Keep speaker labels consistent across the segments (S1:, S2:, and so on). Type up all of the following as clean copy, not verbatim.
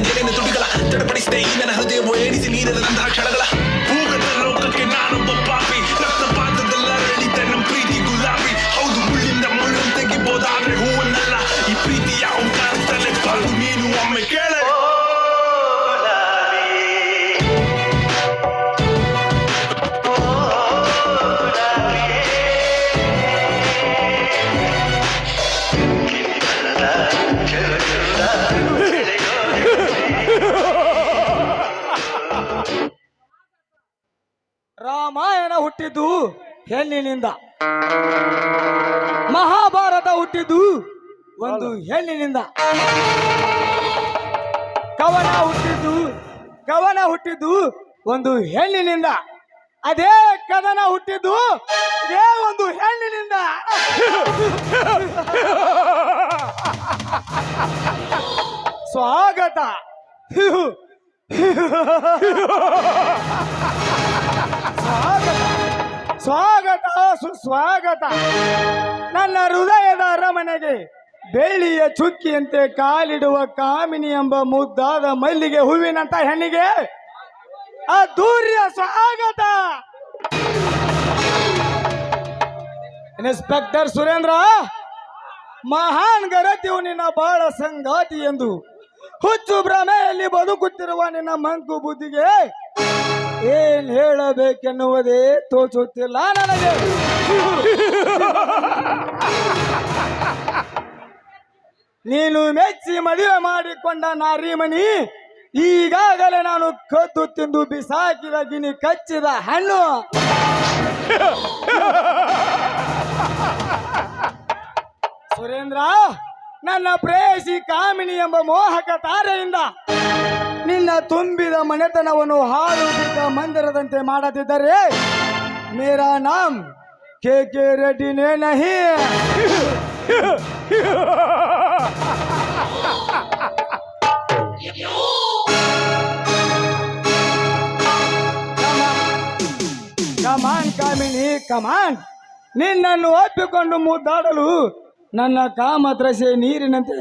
S1: ಏನೇನು ತುಡಿಗಳ ತಡಪಡಿಸಿದೆ ಈ ನನ್ನ ಹೃದಯವು ಏಣಿಸಿ ನೀರದಂತಹ ಕ್ಷಣಗಳ ಭೂಗತ ಲೋಕಕ್ಕೆ ನಾನೊಬ್ಬ ಪಾಪಿ ರಕ್ತಪಾತದಲ್ಲ ರಳಿತ ನಮ್ಮ ಪ್ರೀತಿ ಗುಲಾಬಿ ಹೌದು ಮುಳ್ಳಿಂದ ಮುಳ್ಳು ತೆಗಿಬೋದಾದ್ರೆ ಹೂವನ್ನಲ್ಲ ಈ ಪ್ರೀತಿಯ ಅಂತಲೇ ಬಾಳು ನೀನು ಒಮ್ಮೆ ಕೇಳ
S2: ರಾಮಾಯಣ ಹುಟ್ಟಿದ್ದು ಹೆಣ್ಣಿನಿಂದ, ಮಹಾಭಾರತ ಹುಟ್ಟಿದ್ದು ಒಂದು ಹೆಣ್ಣಿನಿಂದ, ಕವನ ಹುಟ್ಟಿದ್ದು ಒಂದು ಹೆಣ್ಣಿನಿಂದ, ಅದೇ ಕದನ ಹುಟ್ಟಿದ್ದು ಇದೇ ಒಂದು ಹೆಣ್ಣಿನಿಂದ. ಸ್ವಾಗತ ಸ್ವಾಗತ ಸುಸ್ವಾಗತ. ನನ್ನ ಹೃದಯದ ಅರಮನೆಗೆ ಬೆಳ್ಳಿಯ ಚುಕ್ಕಿಯಂತೆ ಕಾಲಿಡುವ ಕಾಮಿನಿ ಎಂಬ ಮುದ್ದಾದ ಮಲ್ಲಿಗೆ ಹೂವಿನಂತ ಹೆಣ್ಣಿಗೆ ಅದ್ದೂರಿಯ ಸ್ವಾಗತ. ಇನ್ಸ್ಪೆಕ್ಟರ್ ಸುರೇಂದ್ರ, ಮಹಾನ್ ಗರತಿಯು ನಿನ್ನ ಬಾಳ ಸಂಗಾತಿ ಎಂದು ಹುಚ್ಚು ಭ್ರಮೆಯಲ್ಲಿ ಬದುಕುತ್ತಿರುವ ನಿನ್ನ ಮಂಕು ಬುದ್ಧಿಗೆ ಏನ್ ಹೇಳಬೇಕೆನ್ನುವುದೇ ತೋಚುತ್ತಿಲ್ಲ ನನಗೆ. ನೀನು ಮೆಚ್ಚಿ ಮದುವೆ ಮಾಡಿಕೊಂಡ ನಾರಿಮಣಿ ಈಗಾಗಲೇ ನಾನು ಕದ್ದು ತಿಂದು ಬಿಸಾಕಿದ ಗಿನಿ ಕಚ್ಚಿದ ಹಣ್ಣು. ಸುರೇಂದ್ರ, ನನ್ನ ಪ್ರೇಯಸಿ ಕಾಮಿನಿ ಎಂಬ ಮೋಹಕ ತಾರೆಯಿಂದ ನಿನ್ನ ತುಂಬಿದ ಮನೆತನವನ್ನು ಹಾಳು ಬಿದ್ದ ಮಂದಿರದಂತೆ ಮಾಡದಿದ್ದರೆ ಮೇರಾ ನಾಮ್ ಕೆ ರೆಡ್ಡಿನೇ ನಹಿ. ಕಮಾನ್ ಕಾಮಿನಿ ಕಮಾನ್, ನಿನ್ನನ್ನು ಒಪ್ಪಿಕೊಂಡು ಮುದ್ದಾಡಲು ನನ್ನ ಕಾಮತ್ರಸೆ ನೀರಿನಂತೆ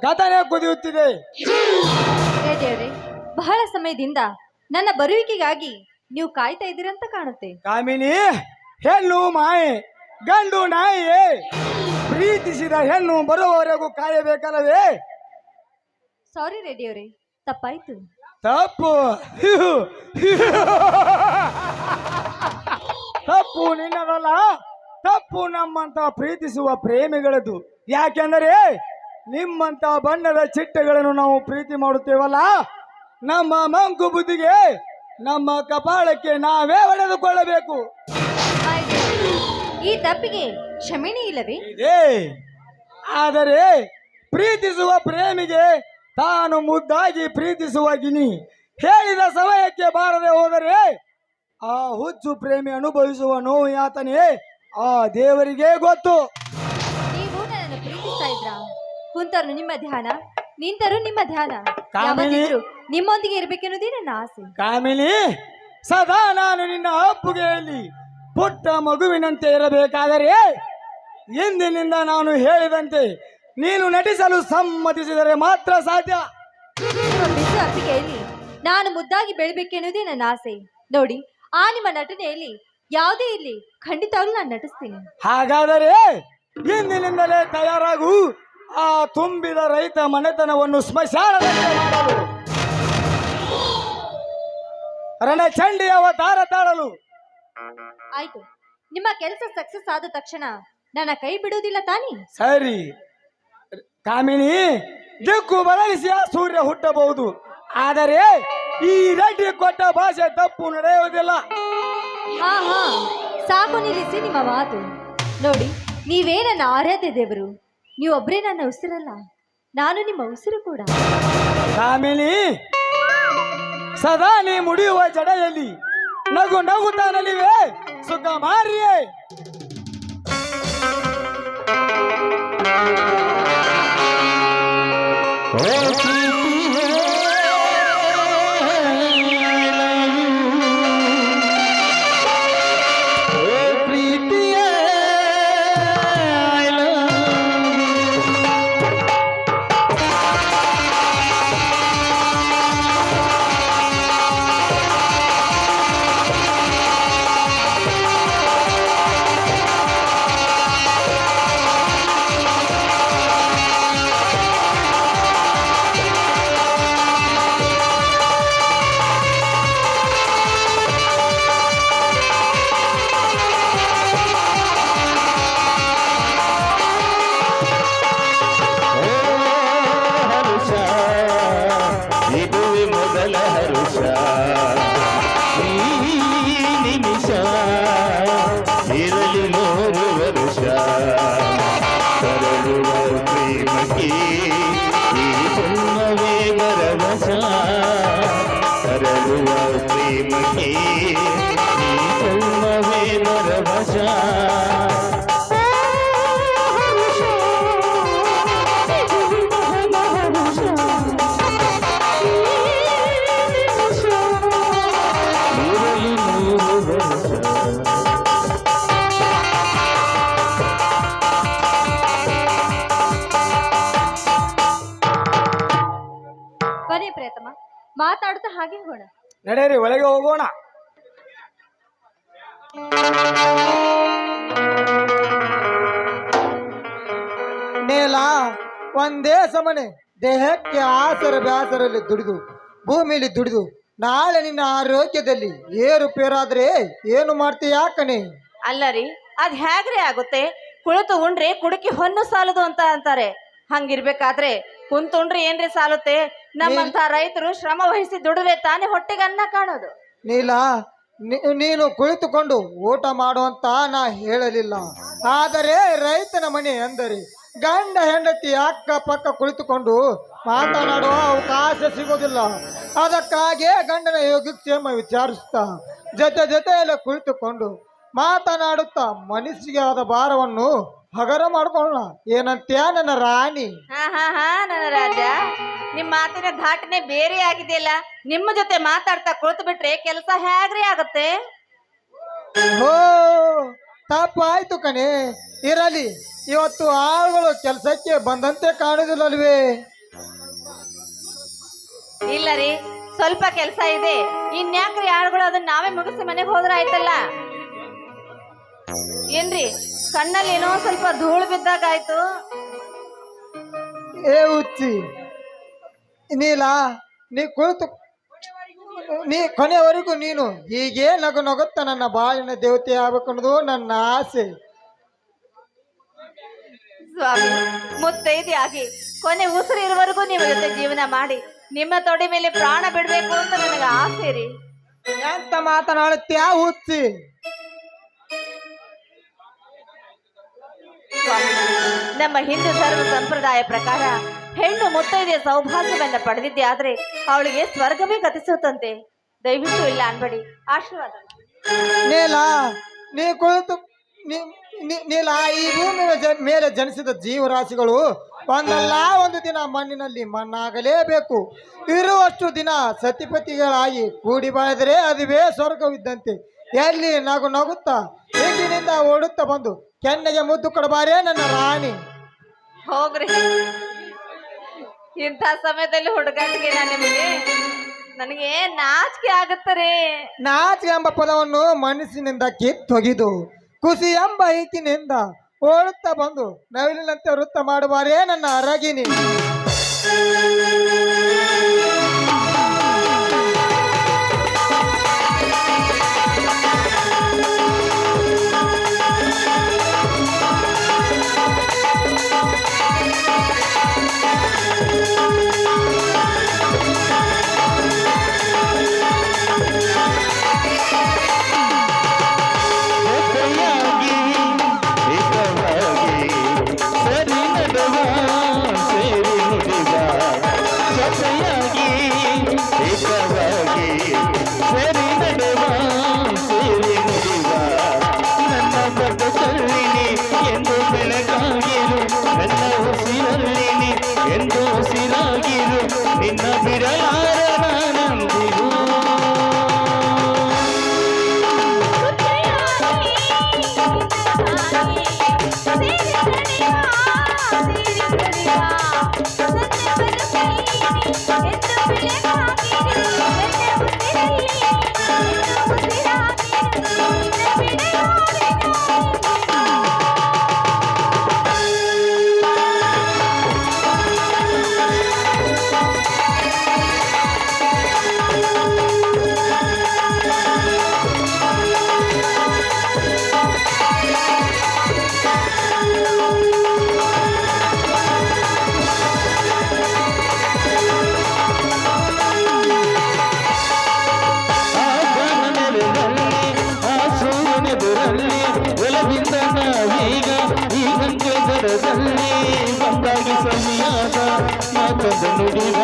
S2: ಕಥನೆ ಕುದಿಯುತ್ತಿದೆ.
S3: ಬಹಳ ಸಮಯದಿಂದ ನನ್ನ ಬರುವಿಕೆಗಾಗಿ ನೀವು ಕಾಯ್ತಾ ಇದ್ದೀರಂತ ಕಾಣುತ್ತೆ.
S2: ಕಾಮಿನಿ, ಹೆಣ್ಣು ಮಾಯೆ, ಗಂಡು ನಾಯಿಯೇ. ಪ್ರೀತಿಸಿದ ಹೆಣ್ಣು ಬರುವವರೆಗೂ ಕಾಯಬೇಕಲ್ಲವೇ?
S3: ಸಾರಿ ರೆಡ್ಡಿಯವರೇ, ತಪ್ಪಾಯ್ತು.
S2: ತಪ್ಪು ನಿನ್ನದಲ್ಲ, ತಪ್ಪು ನಮ್ಮಂತ ಪ್ರೀತಿಸುವ ಪ್ರೇಮಿಗಳದ್ದು. ಯಾಕೆಂದರೆ ನಿಮ್ಮಂತ ಬಣ್ಣದ ಚಿಟ್ಟೆಗಳನ್ನು ನಾವು ಪ್ರೀತಿ ಮಾಡುತ್ತೇವಲ್ಲ, ನಮ್ಮ ಮಂಕು ಬುದ್ಧಿಗೆ ನಮ್ಮ ಕಪಾಳಕ್ಕೆ ನಾವೇ ಹೊಡೆದುಕೊಳ್ಳಬೇಕು.
S3: ಈ ತಪ್ಪಿಗೆ ಕ್ಷಮೆನೇ ಇಲ್ಲವೇ?
S2: ಇದೆ, ಆದರೆ ಪ್ರೀತಿಸುವ ಪ್ರೇಮಿಗೆ ತಾನು ಮುದ್ದಾಗಿ ಪ್ರೀತಿಸುವ ಗಿನಿ ಹೇಳಿದ ಸಮಯಕ್ಕೆ ಬಾರದೆ ಹೋದರೆ ಆ ಹುಚ್ಚು ಪ್ರೇಮಿ ಅನುಭವಿಸುವ ನೋವು ಯಾತನೆ ಆ ದೇವರಿಗೆ ಗೊತ್ತು.
S3: ನೀವು ನನ್ನನ್ನು ಪ್ರೀತಿಸ್ತಾ ಇದ್ರ, ಕುಂತರು ನಿಮ್ಮ ಧ್ಯಾನ, ನಿಂತರು ನಿಮ್ಮ ಧ್ಯಾನ, ನಿಮ್ಮೊಂದಿಗೆ ಇರ್ಬೇಕೆನ್ನುವುದೇ ನನ್ನ ಆಸೆ.
S2: ಕಾಮಿನಿ, ಸದಾ ನಾನು ನಿನ್ನ ಅಪ್ಪುಗೆಯಲ್ಲಿ ಪುಟ್ಟ ಮಗುವಿನಂತೆ ಇರಬೇಕಾದರೆ ಇಂದಿನಿಂದ ನಾನು ಹೇಳಿದಂತೆ ನೀನು ನಟಿಸಲು ಸಮ್ಮತಿಸಿದರೆ ಮಾತ್ರ ಸಾಧ್ಯ.
S3: ಅಪ್ಪಿಗೆಯಲ್ಲಿ ನಾನು ಮುದ್ದಾಗಿ ಬೆಳಬೇಕೆನ್ನುವುದೇ ನನ್ನ ಆಸೆ. ನೋಡಿ, ಆ ನಿಮ್ಮ ನಟನೆಯಲ್ಲಿ ಯಾವುದೇ ಇಲ್ಲಿ ಖಂಡಿತವಾಗ್ಲೂ ನಾನು ನಟಿಸ್ತೀನಿ.
S2: ಹಾಗಾದರೆ ಇಂದಿನಿಂದಲೇ ತಯಾರಾಗು. ಆ ತುಂಬಿದ ರೈತ ಮನೆತನವನ್ನು ಸ್ಮಶಾನದಂತೆ ಮಾಡಲು, ರಣಚಂಡಿ ಅವತಾರ ತಾಳಲು.
S3: ಆಯ್ತು, ನಿಮ್ಮ ಕೆಲಸ ಸಕ್ಸಸ್ ಆದ ತಕ್ಷಣ ನನ್ನ ಕೈ ಬಿಡುವುದಿಲ್ಲ ತಾನೇ?
S2: ಸರಿ ಕಾಮಿನಿ, ದಿಕ್ಕು ಬದಲಿಸಿ ಆ ಸೂರ್ಯ ಹುಟ್ಟಬಹುದು, ಆದರೆ ಈ ರೆಡ್ಡಿ ಕೊಟ್ಟ ಭಾಷೆ ತಪ್ಪು ನಡೆಯುವುದಿಲ್ಲ.
S3: ಹಾ ಸಾಕು, ನಿಲ್ಲಿಸಿ ನಿಮ್ಮ ಮಾತು. ನೋಡಿ, ನೀವೇ ನನ್ನ ಆರಾಧ್ಯ ದೇವರು. ನೀವೊಬ್ಬರೇ ನನ್ನ ಉಸಿರಲ್ಲ, ನಾನು ನಿಮ್ಮ ಉಸಿರು ಕೂಡ.
S2: ಕಾಮಿನಿ, ಸದಾ ನೀ ಮುಡಿಯುವ ಜಡೆಯಲ್ಲಿ ನಗು ನಗುತ್ತಾ ನಲಿವೆ ಸುಖ ಮಾರಿಯೇ.
S3: ಬನ್ನಿ ಪ್ರಿಯತಮ, ಮಾತಾಡುತ್ತಾ ಹಾಗೆ ಹೋಗೋಣ.
S2: ನಡೆಯಿರಿ, ಒಳಗೆ ಹೋಗೋಣ. ನೇಲ ಒಂದೇ ಸಮನೆ ದೇಹಕ್ಕೆ ಆಸರ ಬ್ಯಾಸರಲ್ಲಿ ದುಡಿದು ಭೂಮಿಲಿ ದುಡಿದು ನಾಳೆ ನಿನ್ನ ಆರೋಗ್ಯದಲ್ಲಿ ಏರುಪೇರಾದ್ರೆ ಏನು ಮಾಡ್ತೀಯಾ ಕಣೆ?
S4: ಅಲ್ಲರಿ, ಅದ್ ಹೇಗ್ರಿ ಆಗುತ್ತೆ? ಕುಳಿತು ಉಂಡ್ರೆ ಕುಡುಕಿ ಹೊನ್ನು ಸಾಲದು ಅಂತ ಅಂತಾರೆ. ಹಂಗಿರ್ಬೇಕಾದ್ರೆ ಕುಂತುಂಡ್ರೆ ಏನ್ರಿ ಸಾಲುತ್ತೆ? ನಮ್ಮಂತ ರೈತರು ಶ್ರಮ ವಹಿಸಿ ದುಡಿದ್ರೆ ತಾನೇ ಹೊಟ್ಟೆಗೆ ಅನ್ನ ಕಾಣೋದು.
S2: ನೀಲ, ನೀನು ಕುಳಿತುಕೊಂಡು ಊಟ ಮಾಡುವಂತ ನಾ ಹೇಳಲಿಲ್ಲ. ಆದರೆ ರೈತನ ಮನೆ ಅಂದರೆ ಗಂಡ ಹೆಂಡತಿ ಅಕ್ಕ ಪಕ್ಕ ಕುಳಿತುಕೊಂಡು ಮಾತನಾಡುವ ಅವಕಾಶ ಸಿಗೋದಿಲ್ಲ. ಅದಕ್ಕಾಗಿಯೇ ಗಂಡನ ಯೋಗಕ್ಷೇಮ ವಿಚಾರಿಸ್ತಾ ಜೊತೆಯಲ್ಲಿ ಕುಳಿತುಕೊಂಡು ಮಾತನಾಡುತ್ತಾ ಮನಸ್ಸಿಗೆ ಆದ ಭಾರವನ್ನು ಹಗರ ಮಾಡ್ಕೊಳ್ಳೋಣ. ಏನಂತ್ಯಾ ನನ್ನ ರಾಣಿ?
S4: ಹಾ ನನ್ನ ರಾಜ, ನಿಮ್ ಮಾತಿನ ಧಾಟನೆ ಬೇರೆ ಆಗಿದೆಯಲ್ಲ. ನಿಮ್ಮ ಜೊತೆ ಮಾತಾಡ್ತಾ ಕುಳಿತು ಬಿಟ್ರೆ ಕೆಲಸ ಹೇಗ್ರಿ ಆಗುತ್ತೆ?
S2: ಹೋ, ತಪ್ಪಾಯ್ತು ಕಣೆ. ಇರಲಿ, ಇವತ್ತು ಆಳುಗಳು ಕೆಲಸಕ್ಕೆ ಬಂದಂತೆ ಕಾಣುದಿಲ್ಲಲ್ವೇ?
S4: ಇಲ್ಲ ರೀ, ಸ್ವಲ್ಪ ಕೆಲಸ ಇದೆ. ಇನ್ಯಾಕ್ರಿ ಆಳುಗಳು ಅದನ್ನ ನಾವೇ ಮುಗಿಸಿ ಮನೆಗೆ ಹೋದ್ರ ಆಯ್ತಲ್ಲ. ಏನ್ರಿ, ಕಣ್ಣಲ್ಲಿ ಏನೋ ಸ್ವಲ್ಪ ಧೂಳು ಬಿದ್ದಾಗ ಆಯ್ತು.
S2: ಏ ಹುಚ್ಚಿ ನೀಲ, ನೀ ಕೊನೆವರೆಗೂ ನೀನು ಹೀಗೆ ನಗು ನಗುತ್ತ ನನ್ನ ಬಾಳಿನ ದೇವತೆ ಆಗ್ಬೇಕನ್ನೋದು ನನ್ನ ಆಸೆ.
S4: ಸ್ವಾಮಿ, ಮುತ್ತೈದೆ ಆಗಿ ಕೊನೆ ಉಸಿರು ಇರುವವರೆಗೂ ನಿಮ್ಮ ಜೊತೆ ಜೀವನ ಮಾಡಿ ನಿಮ್ಮ ತೊಡೆ ಮೇಲೆ ಪ್ರಾಣ ಬಿಡ್ಬೇಕು ಅಂತ ನನಗೆ ಆಸೆ ರೀ.
S2: ಎಂತ ಮಾತನಾಡುತ್ತೀಯಾ ಹುಚ್ಚಿ?
S4: ಸ್ವಾಮಿ, ನಮ್ಮ ಹಿಂದೂ ಧರ್ಮ ಸಂಪ್ರದಾಯ ಪ್ರಕಾರ ಹೆಣ್ಣು ಮುತ್ತೈದೆಯ ಸೌಭಾಗ್ಯವನ್ನ ಪಡೆದಿದ್ದೆ ಆದ್ರೆ ಅವಳಿಗೆ ಸ್ವರ್ಗವೇ ಗತಿಸುತ್ತಂತೆ. ದಯವಿಟ್ಟು ಇಲ್ಲ ಅನ್ಬೇಡಿ, ಆಶೀರ್ವಾದ.
S2: ನೀಲ, ನೀ ಕುಳಿತು ನೀಲ, ಈ ಭೂಮಿ ಮೇಲೆ ಜನಿಸಿದ ಜೀವರಾಶಿಗಳು ಒಂದಲ್ಲ ಒಂದು ದಿನ ಮಣ್ಣಿನಲ್ಲಿ ಮಣ್ಣಾಗಲೇಬೇಕು. ಇರುವಷ್ಟು ದಿನ ಸತಿಪತಿಗಳಾಗಿ ಕೂಡಿ ಬಾಳಿದರೆ ಅದುವೇ ಸ್ವರ್ಗವಿದ್ದಂತೆ. ಎಲ್ಲಿ ನಗು ನಗುತ್ತಾ ಹಿಂದಿನಿಂದ ಓಡುತ್ತಾ ಬಂದು ಕೆನ್ನೆಗೆ ಮುದ್ದು ಕೊಡಬಾರೇ ನನ್ನ ರಾಣಿ?
S4: ಹೋಗ್ರಿ, ಇಂಥ ಸಮಯದಲ್ಲಿ ಹುಡುಗಾಟಿಗೆ ನನಗೆ ನಾಚಿಕೆ ಆಗುತ್ತಾರೆ.
S2: ನಾಚಿಕೆ ಎಂಬ ಪದವನ್ನು ಮನಸ್ಸಿನಿಂದ ಕಿತ್ತೊಗೆದು ಖುಷಿ ಎಂಬ ಈಕಿನಿಂದ ಓಡುತ್ತಾ ಬಂದು ನವಿಲಿನಂತೆ ವೃತ್ತ ಮಾಡುವಾರೇ ನನ್ನ ಅರಗಿನಿ?
S5: ಬಂದಾಗಿ ಸರಿಯಾದ ಮಾತನ್ನು ನುಡಿದ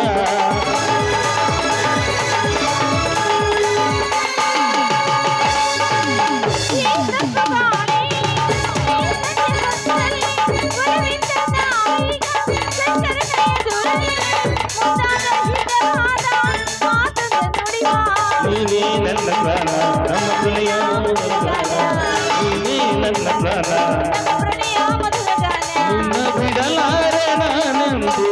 S5: ನೀನೇ ನನ್ನ ಪ್ರಾಣ ನಮ್ಮ ಪ್ರಿಯ ನೀನೇ ನನ್ನ ಪ್ರಾಣ ನಿನ್ನ ಬಿಡಲಾರೆ ನಾನೆಂದು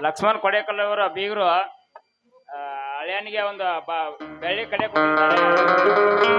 S6: ಲಕ್ಷ್ಮಣ್ ಕೊಡೇಕಲ್ ಅವರ ಬೀಗರು ಹಳೆಯನಿಗೆ ಒಂದು ಬೆಳ್ಳಿ ಕಡೆ ಕೊಟ್ಟಿದ್ದಾರೆ.